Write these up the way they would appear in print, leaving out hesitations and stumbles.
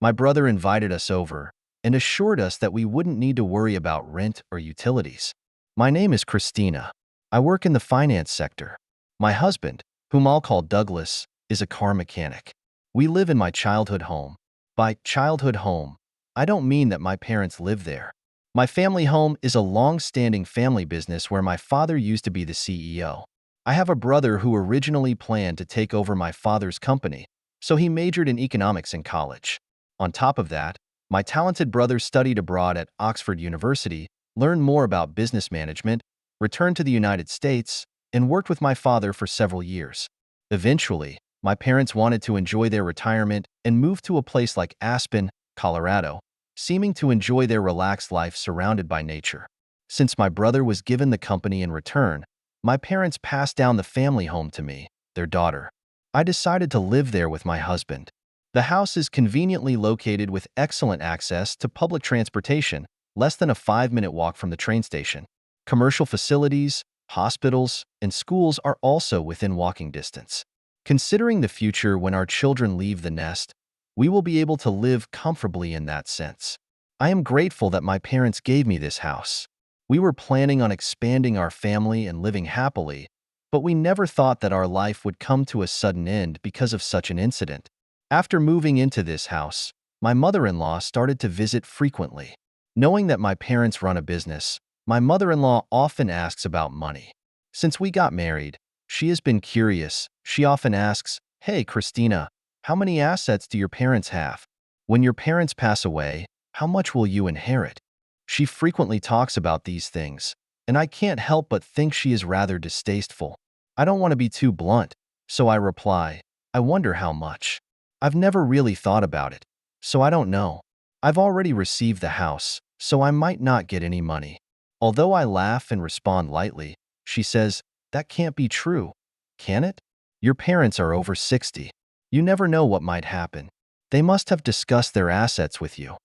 My brother invited us over and assured us that we wouldn't need to worry about rent or utilities. My name is Christina. I work in the finance sector. My husband, whom I'll call Douglas, is a car mechanic. We live in my childhood home. By childhood home, I don't mean that my parents live there. My family home is a long-standing family business where my father used to be the CEO. I have a brother who originally planned to take over my father's company, so he majored in economics in college. On top of that, my talented brother studied abroad at Oxford University, learned more about business management, returned to the United States, and worked with my father for several years. Eventually, my parents wanted to enjoy their retirement and moved to a place like Aspen, Colorado, seeming to enjoy their relaxed life surrounded by nature. Since my brother was given the company in return, my parents passed down the family home to me, their daughter. I decided to live there with my husband. The house is conveniently located with excellent access to public transportation, less than a 5-minute walk from the train station. Commercial facilities, hospitals, and schools are also within walking distance. Considering the future when our children leave the nest, we will be able to live comfortably in that sense. I am grateful that my parents gave me this house. We were planning on expanding our family and living happily, but we never thought that our life would come to a sudden end because of such an incident. After moving into this house, my mother-in-law started to visit frequently. Knowing that my parents run a business, my mother-in-law often asks about money. Since we got married, she has been curious. She often asks, "Hey, Christina, how many assets do your parents have? When your parents pass away, how much will you inherit?" She frequently talks about these things, and I can't help but think she is rather distasteful. I don't want to be too blunt, so I reply, "I wonder how much. I've never really thought about it, so I don't know. I've already received the house, so I might not get any money." Although I laugh and respond lightly, she says, "That can't be true, can it? Your parents are over 60. You never know what might happen. They must have discussed their assets with you."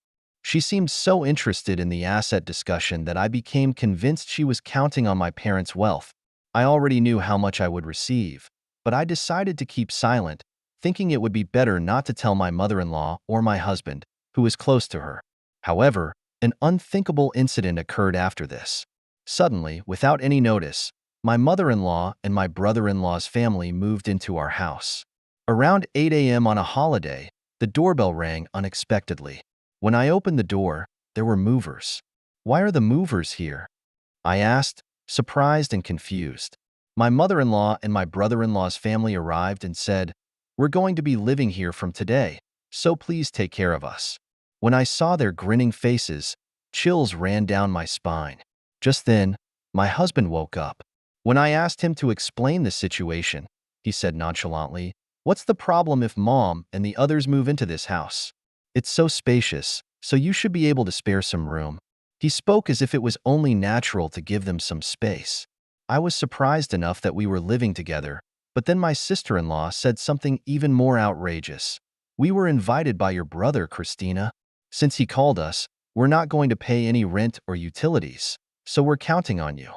She seemed so interested in the asset discussion that I became convinced she was counting on my parents' wealth. I already knew how much I would receive, but I decided to keep silent, thinking it would be better not to tell my mother-in-law or my husband, who is close to her. However, an unthinkable incident occurred after this. Suddenly, without any notice, my mother-in-law and my brother-in-law's family moved into our house. Around 8 a.m. on a holiday, the doorbell rang unexpectedly. When I opened the door, there were movers. "Why are the movers here?" I asked, surprised and confused. My mother-in-law and my brother-in-law's family arrived and said, "We're going to be living here from today, so please take care of us." When I saw their grinning faces, chills ran down my spine. Just then, my husband woke up. When I asked him to explain the situation, he said nonchalantly, "What's the problem if Mom and the others move into this house? It's so spacious, so you should be able to spare some room." He spoke as if it was only natural to give them some space. I was surprised enough that we were living together, but then my sister-in-law said something even more outrageous. "We were invited by your brother, Christina. Since he called us, we're not going to pay any rent or utilities, so we're counting on you."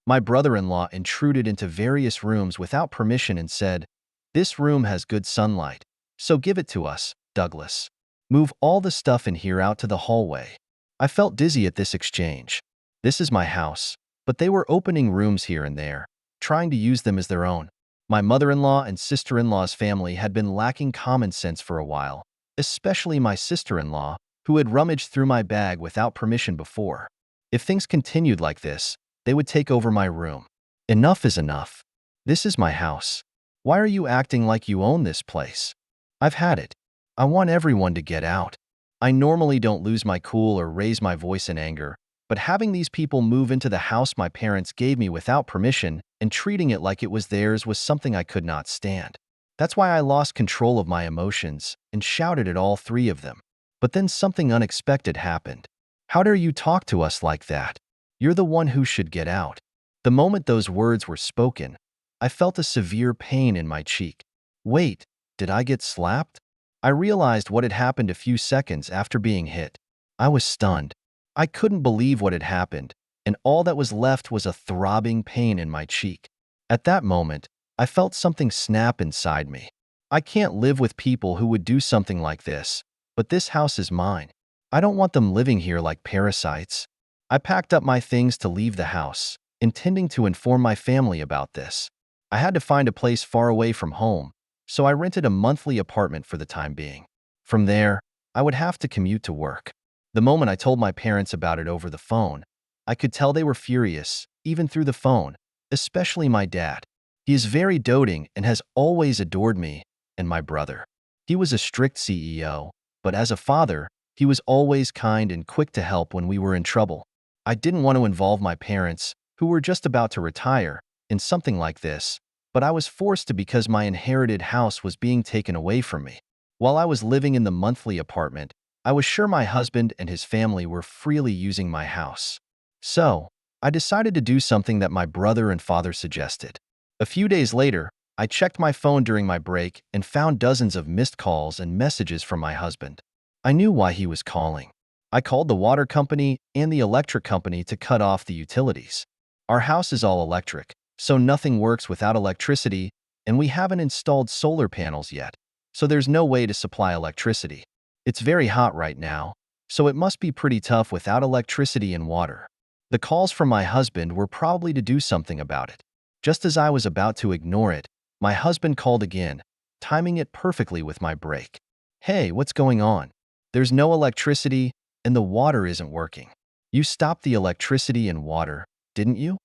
My brother-in-law intruded into various rooms without permission and said, "This room has good sunlight, so give it to us, Douglas. Move all the stuff in here out to the hallway." I felt dizzy at this exchange. This is my house, but they were opening rooms here and there, trying to use them as their own. My mother-in-law and sister-in-law's family had been lacking common sense for a while, especially my sister-in-law, who had rummaged through my bag without permission before. If things continued like this, they would take over my room. Enough is enough. This is my house. Why are you acting like you own this place? I've had it. I want everyone to get out. I normally don't lose my cool or raise my voice in anger, but having these people move into the house my parents gave me without permission and treating it like it was theirs was something I could not stand. That's why I lost control of my emotions and shouted at all three of them. But then something unexpected happened. "How dare you talk to us like that? You're the one who should get out." The moment those words were spoken, I felt a severe pain in my cheek. Wait, did I get slapped? I realized what had happened a few seconds after being hit. I was stunned. I couldn't believe what had happened, and all that was left was a throbbing pain in my cheek. At that moment, I felt something snap inside me. I can't live with people who would do something like this. But this house is mine. I don't want them living here like parasites. I packed up my things to leave the house, intending to inform my family about this. I had to find a place far away from home, so I rented a monthly apartment for the time being. From there, I would have to commute to work. The moment I told my parents about it over the phone, I could tell they were furious, even through the phone, especially my dad. He is very doting and has always adored me and my brother. He was a strict CEO, but as a father, he was always kind and quick to help when we were in trouble. I didn't want to involve my parents, who were just about to retire, in something like this, but I was forced to because my inherited house was being taken away from me. While I was living in the monthly apartment, I was sure my husband and his family were freely using my house. So, I decided to do something that my brother and father suggested. A few days later, I checked my phone during my break and found dozens of missed calls and messages from my husband. I knew why he was calling. I called the water company and the electric company to cut off the utilities. Our house is all electric, so nothing works without electricity, and we haven't installed solar panels yet, so there's no way to supply electricity. It's very hot right now, so it must be pretty tough without electricity and water. The calls from my husband were probably to do something about it. Just as I was about to ignore it, my husband called again, timing it perfectly with my break. "Hey, what's going on? There's no electricity, and the water isn't working. You stopped the electricity and water, didn't you?"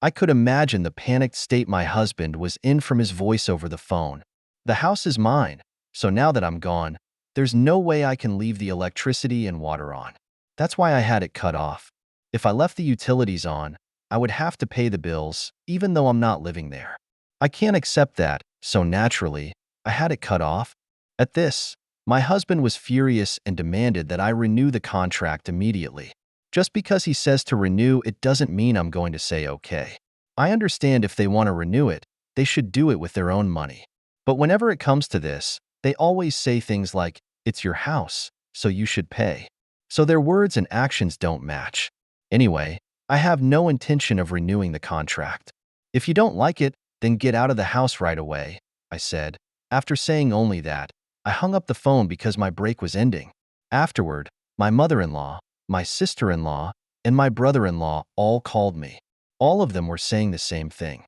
I could imagine the panicked state my husband was in from his voice over the phone. The house is mine, so now that I'm gone, there's no way I can leave the electricity and water on. That's why I had it cut off. If I left the utilities on, I would have to pay the bills, even though I'm not living there. I can't accept that, so naturally, I had it cut off. At this, my husband was furious and demanded that I renew the contract immediately. Just because he says to renew, it doesn't mean I'm going to say okay. I understand if they want to renew it, they should do it with their own money. But whenever it comes to this, they always say things like, "It's your house, so you should pay." So their words and actions don't match. Anyway, I have no intention of renewing the contract. "If you don't like it, then get out of the house right away," I said. After saying only that, I hung up the phone because my break was ending. Afterward, my mother-in-law, my sister-in-law, and my brother-in-law all called me. All of them were saying the same thing.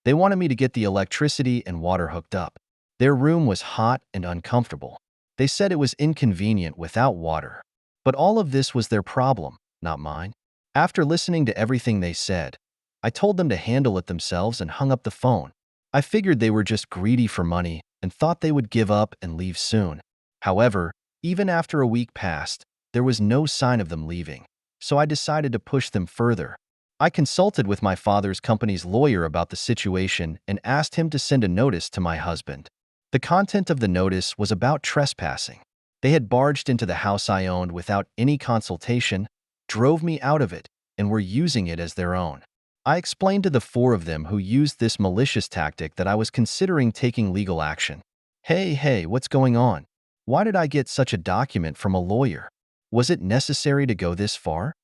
They wanted me to get the electricity and water hooked up. Their room was hot and uncomfortable. They said it was inconvenient without water. But all of this was their problem, not mine. After listening to everything they said, I told them to handle it themselves and hung up the phone. I figured they were just greedy for money and thought they would give up and leave soon. However, even after a week passed, there was no sign of them leaving, so I decided to push them further. I consulted with my father's company's lawyer about the situation and asked him to send a notice to my husband. The content of the notice was about trespassing. They had barged into the house I owned without any consultation, drove me out of it, and were using it as their own. I explained to the four of them who used this malicious tactic that I was considering taking legal action. Hey, what's going on? Why did I get such a document from a lawyer? Was it necessary to go this far?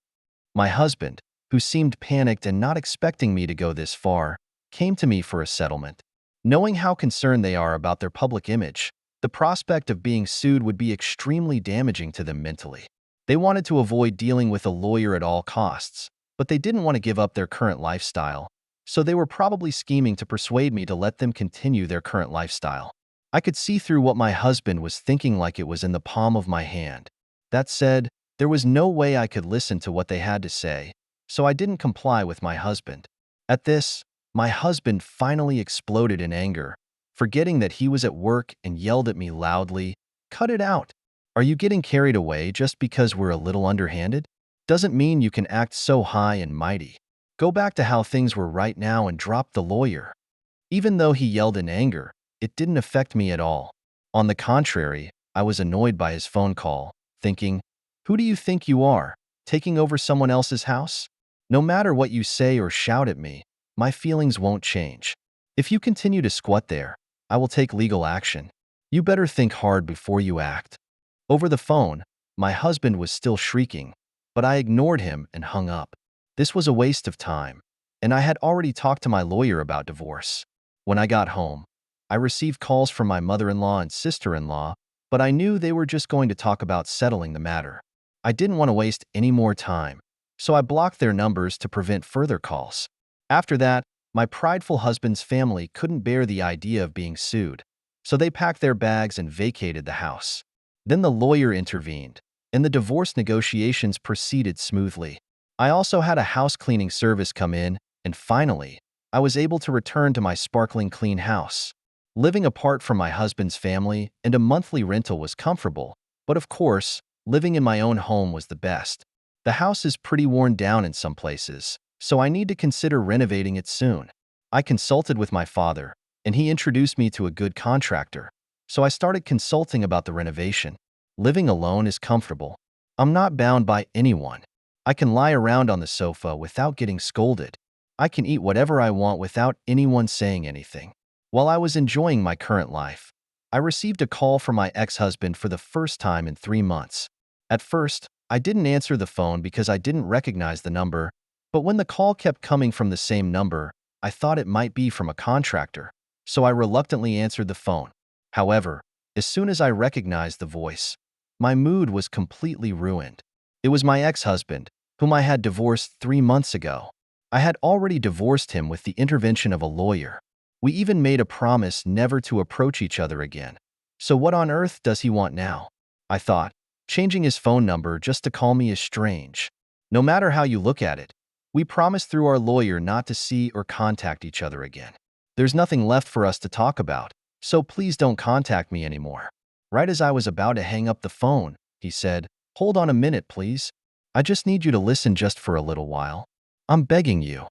My husband, who seemed panicked and not expecting me to go this far, came to me for a settlement. Knowing how concerned they are about their public image, the prospect of being sued would be extremely damaging to them mentally. They wanted to avoid dealing with a lawyer at all costs, but they didn't want to give up their current lifestyle, so they were probably scheming to persuade me to let them continue their current lifestyle. I could see through what my husband was thinking like it was in the palm of my hand. That said, there was no way I could listen to what they had to say, so I didn't comply with my husband. At this, my husband finally exploded in anger, forgetting that he was at work and yelled at me loudly, "Cut it out! Are you getting carried away just because we're a little underhanded? Doesn't mean you can act so high and mighty. Go back to how things were right now and drop the lawyer." Even though he yelled in anger, it didn't affect me at all. On the contrary, I was annoyed by his phone call, thinking, "Who do you think you are, taking over someone else's house? No matter what you say or shout at me, my feelings won't change. If you continue to squat there, I will take legal action. You better think hard before you act." Over the phone, my husband was still shrieking, but I ignored him and hung up. This was a waste of time, and I had already talked to my lawyer about divorce. When I got home, I received calls from my mother-in-law and sister-in-law but I knew they were just going to talk about settling the matter. I didn't want to waste any more time, so I blocked their numbers to prevent further calls. After that, my prideful husband's family couldn't bear the idea of being sued, so they packed their bags and vacated the house. Then the lawyer intervened, and the divorce negotiations proceeded smoothly. I also had a house cleaning service come in, and finally, I was able to return to my sparkling clean house. Living apart from my husband's family and a monthly rental was comfortable, but of course, living in my own home was the best. The house is pretty worn down in some places, so I need to consider renovating it soon. I consulted with my father, and he introduced me to a good contractor, so I started consulting about the renovation. Living alone is comfortable. I'm not bound by anyone. I can lie around on the sofa without getting scolded. I can eat whatever I want without anyone saying anything. While I was enjoying my current life, I received a call from my ex-husband for the first time in 3 months. At first, I didn't answer the phone because I didn't recognize the number, but when the call kept coming from the same number, I thought it might be from a contractor, so I reluctantly answered the phone. However, as soon as I recognized the voice, my mood was completely ruined. It was my ex-husband, whom I had divorced 3 months ago. I had already divorced him with the intervention of a lawyer. We even made a promise never to approach each other again. So what on earth does he want now? I thought. Changing his phone number just to call me is strange. No matter how you look at it, we promised through our lawyer not to see or contact each other again. There's nothing left for us to talk about, so please don't contact me anymore. Right as I was about to hang up the phone, he said, "Hold on a minute, please. I just need you to listen just for a little while. I'm begging you."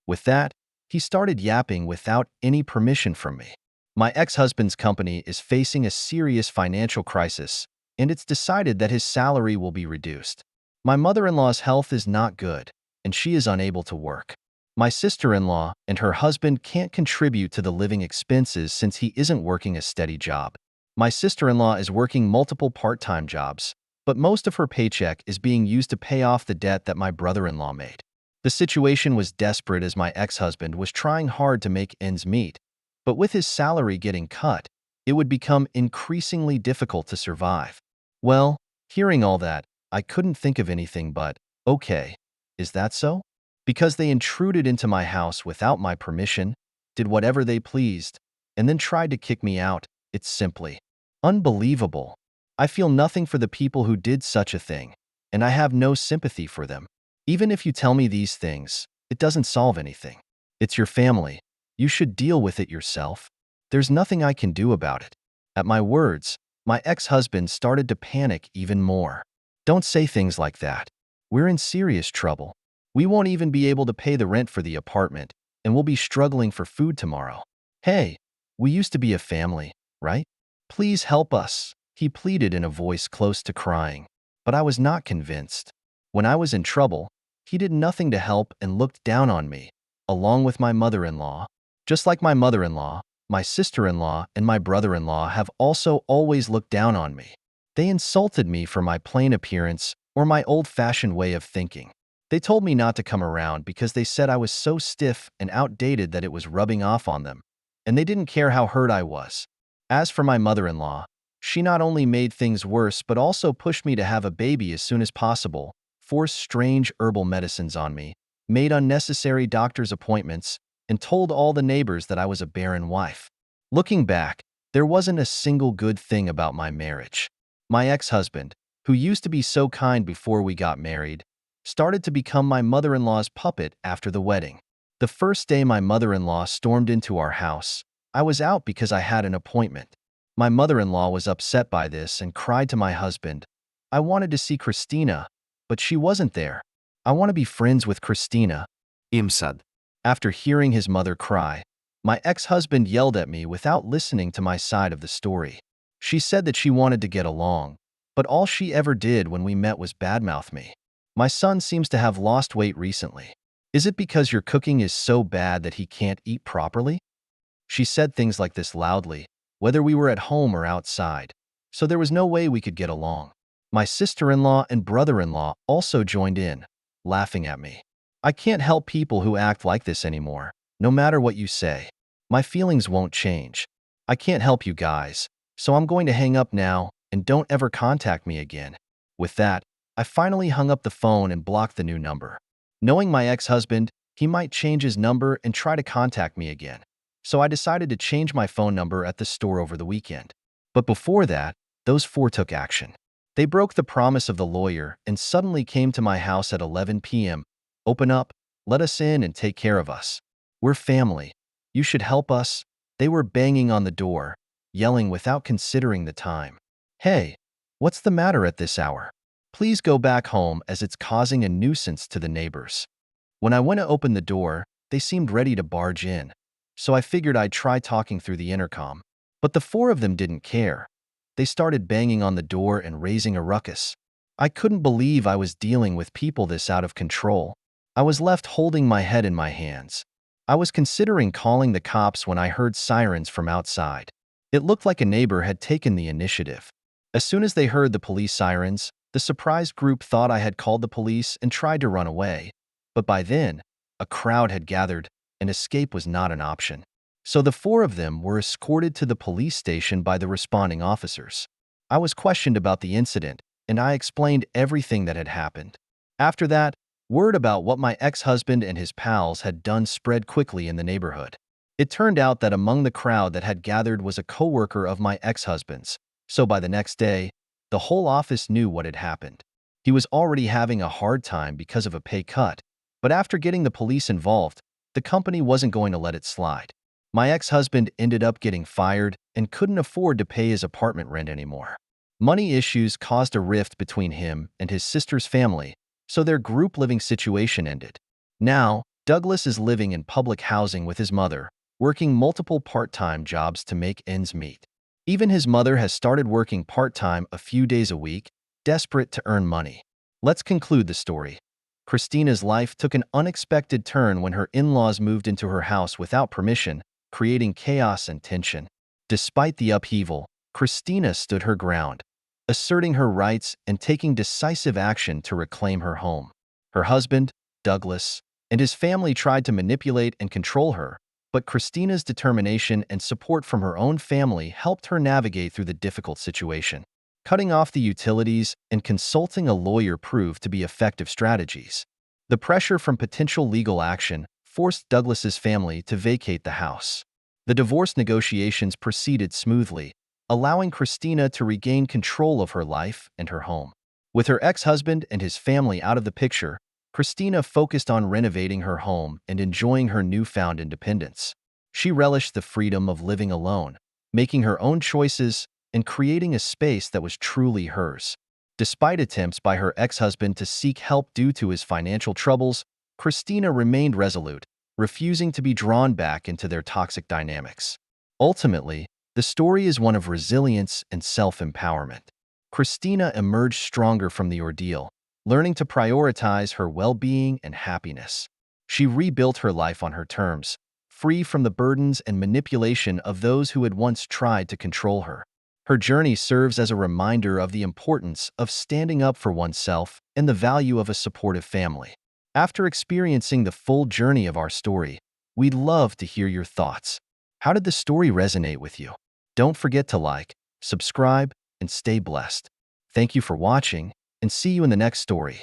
With that, he started yapping without any permission from me. My ex-husband's company is facing a serious financial crisis, and it's decided that his salary will be reduced. My mother-in-law's health is not good, and she is unable to work. My sister-in-law and her husband can't contribute to the living expenses since he isn't working a steady job. My sister-in-law is working multiple part-time jobs, but most of her paycheck is being used to pay off the debt that my brother-in-law made. The situation was desperate as my ex-husband was trying hard to make ends meet, but with his salary getting cut, it would become increasingly difficult to survive. Well, hearing all that, I couldn't think of anything but, okay, is that so? Because they intruded into my house without my permission, did whatever they pleased, and then tried to kick me out. It's simply unbelievable. I feel nothing for the people who did such a thing, and I have no sympathy for them. Even if you tell me these things, it doesn't solve anything. It's your family. You should deal with it yourself. There's nothing I can do about it. At my words, my ex-husband started to panic even more. Don't say things like that. We're in serious trouble. We won't even be able to pay the rent for the apartment, and we'll be struggling for food tomorrow. Hey, we used to be a family, right? Please help us, he pleaded in a voice close to crying. But I was not convinced. When I was in trouble, he did nothing to help and looked down on me, along with my mother-in-law. Just like my mother-in-law, my sister-in-law and my brother-in-law have also always looked down on me. They insulted me for my plain appearance or my old-fashioned way of thinking. They told me not to come around because they said I was so stiff and outdated that it was rubbing off on them, and they didn't care how hurt I was. As for my mother-in-law, she not only made things worse but also pushed me to have a baby as soon as possible, forced strange herbal medicines on me, made unnecessary doctor's appointments, and told all the neighbors that I was a barren wife. Looking back, there wasn't a single good thing about my marriage. My ex-husband, who used to be so kind before we got married, started to become my mother-in-law's puppet after the wedding. The first day my mother-in-law stormed into our house, I was out because I had an appointment. My mother-in-law was upset by this and cried to my husband, "I wanted to see Christina, but she wasn't there. I want to be friends with Christina." Imsad. After hearing his mother cry, my ex-husband yelled at me without listening to my side of the story. She said that she wanted to get along, but all she ever did when we met was badmouth me. "My son seems to have lost weight recently. Is it because your cooking is so bad that he can't eat properly?" She said things like this loudly, whether we were at home or outside, so there was no way we could get along. My sister-in-law and brother-in-law also joined in, laughing at me. I can't help people who act like this anymore, no matter what you say. My feelings won't change. I can't help you guys, so I'm going to hang up now. and don't ever contact me again." With that, I finally hung up the phone and blocked the new number. Knowing my ex-husband, he might change his number and try to contact me again. So I decided to change my phone number at the store over the weekend. But before that, those four took action. They broke the promise of the lawyer and suddenly came to my house at 11 p.m. "Open up, let us in and take care of us. We're family. You should help us." They were banging on the door, yelling without considering the time. "Hey, what's the matter at this hour? Please go back home as it's causing a nuisance to the neighbors." When I went to open the door, they seemed ready to barge in. So I figured I'd try talking through the intercom. But the four of them didn't care. They started banging on the door and raising a ruckus. I couldn't believe I was dealing with people this out of control. I was left holding my head in my hands. I was considering calling the cops when I heard sirens from outside. It looked like a neighbor had taken the initiative. As soon as they heard the police sirens, the surprised group thought I had called the police and tried to run away. But by then, a crowd had gathered, and escape was not an option. So the four of them were escorted to the police station by the responding officers. I was questioned about the incident, and I explained everything that had happened. After that, word about what my ex-husband and his pals had done spread quickly in the neighborhood. It turned out that among the crowd that had gathered was a coworker of my ex-husband's, so by the next day, the whole office knew what had happened. He was already having a hard time because of a pay cut, but after getting the police involved, the company wasn't going to let it slide. My ex-husband ended up getting fired and couldn't afford to pay his apartment rent anymore. Money issues caused a rift between him and his sister's family, so their group living situation ended. Now, Douglas is living in public housing with his mother, working multiple part-time jobs to make ends meet. Even his mother has started working part-time a few days a week, desperate to earn money. Let's conclude the story. Christina's life took an unexpected turn when her in-laws moved into her house without permission, creating chaos and tension. Despite the upheaval, Christina stood her ground, asserting her rights and taking decisive action to reclaim her home. Her husband, Douglas, and his family tried to manipulate and control her, but Christina's determination and support from her own family helped her navigate through the difficult situation. Cutting off the utilities and consulting a lawyer proved to be effective strategies. The pressure from potential legal action forced Douglas's family to vacate the house. The divorce negotiations proceeded smoothly, allowing Christina to regain control of her life and her home. With her ex-husband and his family out of the picture, Christina focused on renovating her home and enjoying her newfound independence. She relished the freedom of living alone, making her own choices and creating a space that was truly hers. Despite attempts by her ex-husband to seek help due to his financial troubles, Christina remained resolute, refusing to be drawn back into their toxic dynamics. Ultimately, the story is one of resilience and self-empowerment. Christina emerged stronger from the ordeal, learning to prioritize her well-being and happiness. She rebuilt her life on her terms, free from the burdens and manipulation of those who had once tried to control her. Her journey serves as a reminder of the importance of standing up for oneself and the value of a supportive family. After experiencing the full journey of our story, we'd love to hear your thoughts. How did the story resonate with you? Don't forget to like, subscribe, and stay blessed. Thank you for watching, and see you in the next story.